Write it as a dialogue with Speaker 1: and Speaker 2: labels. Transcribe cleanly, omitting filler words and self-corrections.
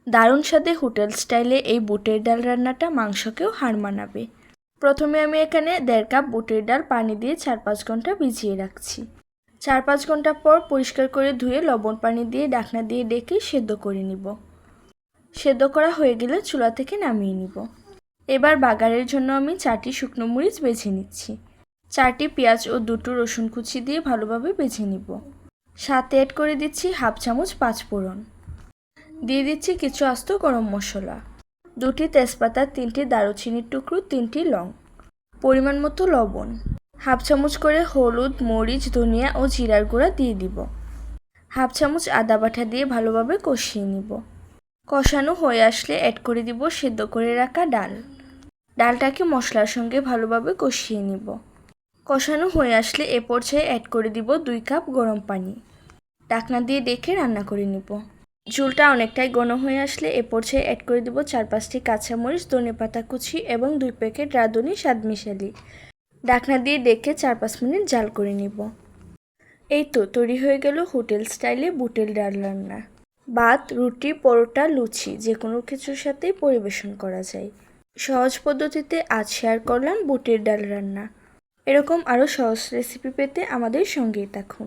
Speaker 1: দারুণ স্বাদে হোটেল স্টাইলে এই বুটের ডাল রান্নাটা মাংসকেও হার মানাবে। প্রথমে আমি এখানে 1.5 কাপ বুটের ডাল পানি দিয়ে 4-5 ঘন্টা ভিজিয়ে রাখছি। 4-5 ঘন্টা পর পরিষ্কার করে ধুয়ে লবণ পানি দিয়ে ঢাকনা দিয়ে ঢেকে সেদ্ধ করে নিব। সেদ্ধ করা হয়ে গেলে চুলা থেকে নামিয়ে নিব। এবার বাগারের জন্য আমি 4টি শুকনো মরিচ বেছে নিচ্ছি। 4টি পেঁয়াজ ও 2টো রসুন কুচি দিয়ে ভালোভাবে বেছে নিব। সাথে অ্যাড করে দিচ্ছি 1/2 চামচ পাঁচফোড়ন। দিয়ে দিচ্ছি কিছু আস্ত গরম মশলা, 2টি তেজপাতা, 3টি দারুচিনির টুকরো, 3টি লং, পরিমাণ মতো লবণ, 1/2 চামচ করে হলুদ, মরিচ, ধনিয়া ও জিরার গুঁড়া দিয়ে দিব। 1/2 চামচ আদা বাটা দিয়ে ভালোভাবে কষিয়ে নিব। কষানো হয়ে আসলে অ্যাড করে দিব সেদ্ধ করে রাখা ডাল। ডালটাকে মশলার সঙ্গে ভালোভাবে কষিয়ে নিব। কষানো হয়ে আসলে এ পর্যায়ে অ্যাড করে দিব 2 কাপ গরম পানি। ঢাকনা দিয়ে ঢেকে রান্না করে নিব। ঝোলটা অনেকটাই ঘন হয়ে আসলে এ পর্যায়ে অ্যাড করে দিব 4-5টি কাঁচামরিচ, ধনেপাতা কুচি এবং 2 প্যাকেট রাঁধুনি স্বাদ মিশালি। ঢাকনা দিয়ে ঢেকে 4-5 মিনিট জাল করে নিব। এই তো তৈরি হয়ে গেল হোটেল স্টাইলে বুটের ডাল রান্না। ভাত, রুটি, পরোটা, লুচি যে কোনো কিছুর সাথেই পরিবেশন করা যায়। সহজ পদ্ধতিতে আজ শেয়ার করলাম বুটের ডাল রান্না। এরকম আরও সহজ রেসিপি পেতে আমাদের সঙ্গেই থাকুন।